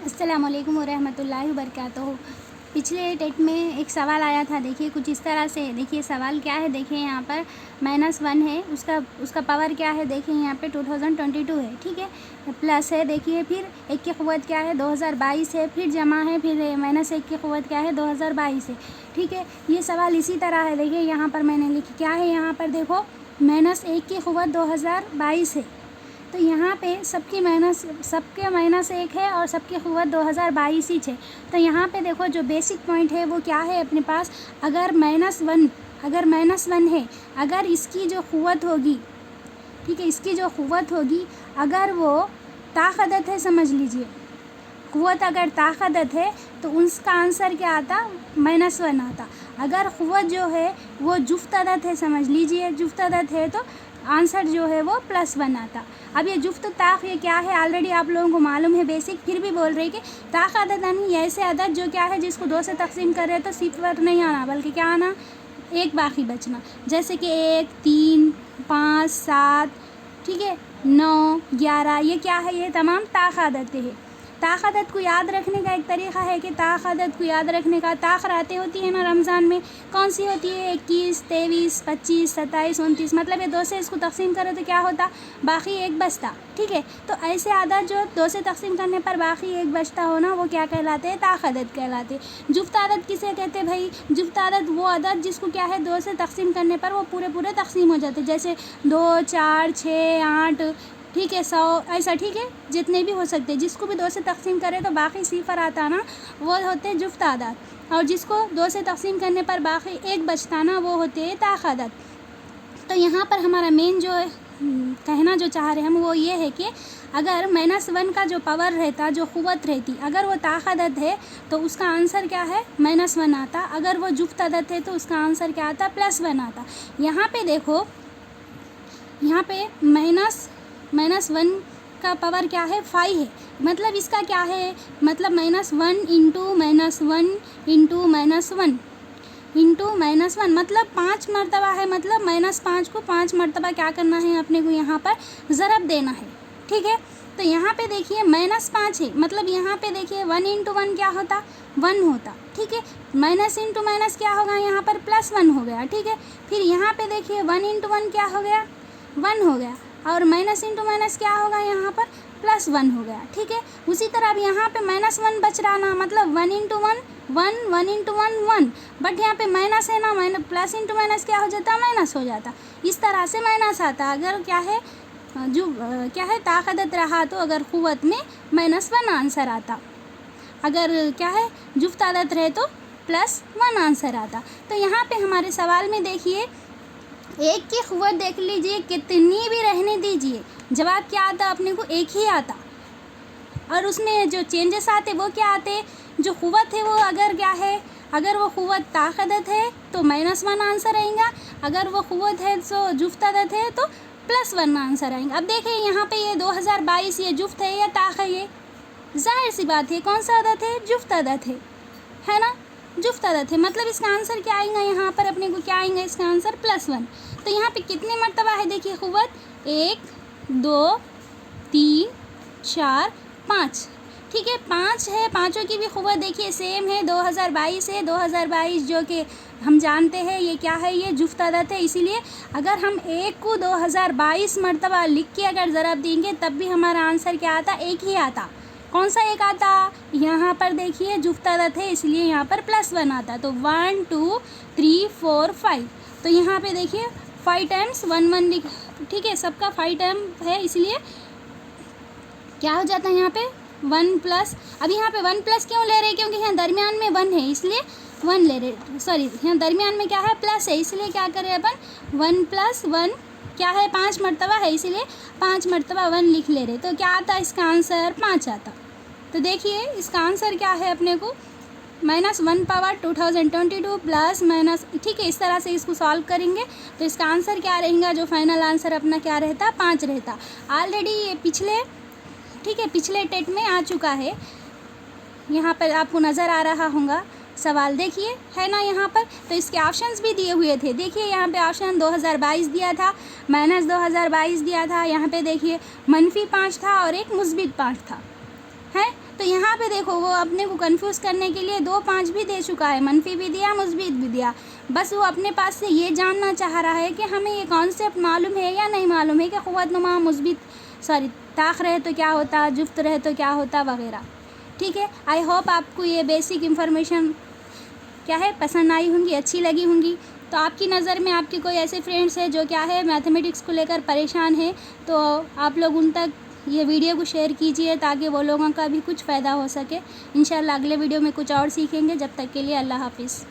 अस्सलामुअलैकुम वरहमतुल्लाहि वबरकातुहू। पिछले टेट में एक सवाल आया था, देखिए कुछ इस तरह से। देखिए सवाल क्या है, देखिए यहाँ पर -1 है, उसका पावर क्या है, देखिए यहाँ पे 2022 है, ठीक है। प्लस है, देखिए फिर 1 की क़ुव्वत क्या है 2022 है, फिर जमा है, फिर -1 की क़ुव्वत क्या है 2022 है, ठीक है। ये सवाल इसी तरह है। देखिए यहाँ पर मैंने लिखी क्या है, यहाँ पर देखो -1 की क़ुव्वत 2022 है, तो यहाँ पे सबके -1 है और सबकी क़ुव्वत 2022 ही है। तो यहाँ पे देखो जो बेसिक पॉइंट है वो क्या है अपने पास, अगर -1 है, अगर इसकी जो क़ुव्वत होगी, ठीक है, इसकी जो क़ुव्वत होगी अगर वो ताक़दत है, समझ लीजिए क़ुव्वत अगर ताक़दत है तो उसका आंसर क्या आता, -1 आता। अगर क़ुव्वत जो है वो जुफ्त अदद है, समझ लीजिए जुफ्त अदद है, तो आंसर जो है वो +1 आता। अब ये जुफ्त ताक़ ये क्या है, ऑलरेडी आप लोगों को मालूम है बेसिक, फिर भी बोल रही कि ताक़ अदद यानी ऐसे अदद जो क्या है जिसको 2 से तकसीम कर रहे तो सिफ़र नहीं आना बल्कि क्या आना, 1 बाकी बचना। जैसे कि 1, 3, 5, 7, ठीक है, 9, 11, ये क्या है, ये तमाम ताक़ अदद है। ताक़ अदद को याद रखने का एक तरीक़ा है कि ताक़ अदद को याद रखने का, ताक़ रातें होती है ना रमज़ान में, कौन सी होती है, 21, 23, 25, 27, 29, मतलब ये 2 से इसको तकसीम करें तो क्या होता, बाकी 1 बचता, ठीक है। तो ऐसे अदद जो 2 से तकसीम करने पर बाकी 1 बचता हो ना, वो क्या कहलाते हैं, ताक़ अदद कहलाते हैं। जुफ्त अदद किसे कहते हैं भाई, जुफ्त अदद वो अदद जिसको क्या है 2 से तकसीम करने पर वो पूरे तकसीम हो जाते, जैसे 2, 4, 6, 8, ठीक है, 100, ऐसा, ठीक है, जितने भी हो सकते हैं। जिसको भी 2 से तकसीम करें तो बाकी सिफ़र आता ना, वो होते हैं जुफ्त अदद, और जिसको 2 से तकसीम करने पर बाकी 1 बचता ना, वो होते हैं ताक़ अदद। तो यहाँ पर हमारा मेन जो कहना जो चाह रहे हैं हम वो ये है कि अगर -1 का जो पावर रहता, जो क़ुव्वत रहती, अगर वो ताक़ अदद है तो उसका आंसर क्या है, -1 आता। अगर वो जुफ्त अदद है तो उसका आंसर क्या आता, +1 आता। यहाँ पे देखो, यहाँ पे -1 का पावर क्या है, 5 है, मतलब इसका क्या है, मतलब -1 इंटू -1 मतलब 5 मरतबा है, मतलब -5 को 5 मरतबा क्या करना है अपने को, यहाँ पर ज़रब देना है, ठीक है। तो यहाँ पे देखिए -5 है, मतलब यहाँ पे देखिए 1 इंटू 1 क्या होता, 1 होता, ठीक है। माइनस इंटू माइनस क्या होगा, यहाँ पर +1 हो गया, ठीक है। फिर यहाँ पे देखिए 1 इंटू 1 क्या हो गया, 1 हो गया, और माइनस इंटू माइनस क्या होगा, यहाँ पर +1 हो गया, ठीक है। उसी तरह अब यहाँ पे -1 बच रहा ना, मतलब 1 इंटू 1 1, 1 इंटू 1 1, बट यहाँ पे माइनस है ना, प्लस इंटू माइनस क्या हो जाता, माइनस हो जाता। इस तरह से माइनस आता अगर क्या है, जो क्या है ताक़ अदद रहा तो अगर क़ुव्वत में -1 आंसर आता, अगर क्या है जुफ्त अदद रहे तो +1 आंसर आता। तो यहाँ पे हमारे सवाल में देखिए 1 की क़ुव्वत देख लीजिए, कितनी भी रहने दीजिए, जवाब क्या आता, अपने को 1 ही आता, और उसमें जो चेंजेस आते वो क्या आते, जो क़ुव्वत है वो अगर क्या है, अगर वो क़ुव्वत ताक़ अदद है तो -1 आंसर आएगा, अगर वो क़ुव्वत है तो जुफ्त अदद है तो +1 आंसर आएगा। अब देखें यहाँ पे ये 2022 ये जुफ्त है या ताक़ है, ये ज़ाहिर सी बात है कौन सा अदद है, जुफ्त अदद है ना, जुफ्त अदद है, मतलब इसका आंसर क्या आएगा, यहाँ पर अपने को क्या आएगा, इसका आंसर +1। तो यहाँ पे कितने मरतबा है देखिए क़ुव्वत, 1, 2, 3, 4, 5, ठीक है, 5 है, पाँचों की भी क़ुव्वत देखिए सेम है, 2022 है। 2022 जो कि हम जानते हैं ये क्या है, ये जुफ्त अदद है, इसीलिए अगर हम 1 को 2022 मरतबा लिख के अगर ज़रब देंगे तब भी हमारा आंसर क्या आता, 1 ही आता। कौन सा 1 आता, यहाँ पर देखिए जुफ्त अदद है इसलिए यहाँ पर +1 आता, तो 1 2 3 4 5, तो यहाँ पे देखिए 5 टाइम्स 1 1 लिख, ठीक है, सबका 5 टाइम है, इसलिए क्या हो जाता है यहाँ पे 1+। अब यहाँ पे 1+ क्यों ले रहे हैं, क्योंकि यहाँ दरमियान में 1 है इसलिए 1 ले रहे, सॉरी यहाँ दरमियान में क्या है, प्लस है, इसलिए क्या करें अपन 1+1 क्या है, 5 मरतबा है, इसीलिए 5 मरतबा 1 लिख ले रहे, तो क्या आता इसका आंसर 5 आता। तो देखिए इसका आंसर क्या है अपने को, -1 पावर 2022 प्लस माइनस, ठीक है, इस तरह से इसको सॉल्व करेंगे तो इसका आंसर क्या रहेगा, जो फाइनल आंसर अपना क्या रहता, 5 रहता। ऑलरेडी ये पिछले, ठीक है, पिछले टेट में आ चुका है, यहाँ पर आपको नज़र आ रहा होगा सवाल, देखिए है ना यहाँ पर, तो इसके ऑप्शंस भी दिए हुए थे, देखिए यहाँ पे ऑप्शन 2022 दिया था, -2022 दिया था, यहाँ पे देखिए -5 था और एक मुस्बित 5 था, है तो यहाँ पे देखो वो अपने को कंफ्यूज करने के लिए 2 5 भी दे चुका है, मनफी भी दिया, मुस्बित भी दिया। बस वो अपने पास से ये जानना चाह रहा है कि हमें ये कॉन्सेप्ट मालूम है या नहीं मालूम है कि क़ुव्वतनुमा मुस्बित ताक़ रहे तो क्या होता, जुफ्त रहे तो क्या होता वगैरह। ठीक है, आई होप आपको ये बेसिक इन्फॉर्मेशन क्या है पसंद आई होंगी, अच्छी लगी होंगी। तो आपकी नज़र में आपके कोई ऐसे फ्रेंड्स हैं जो क्या है मैथमेटिक्स को लेकर परेशान है, तो आप लोग उन तक ये वीडियो को शेयर कीजिए ताकि वो लोगों का भी कुछ फ़ायदा हो सके। इंशाल्लाह अगले वीडियो में कुछ और सीखेंगे। जब तक के लिए अल्लाह हाफ़िज़।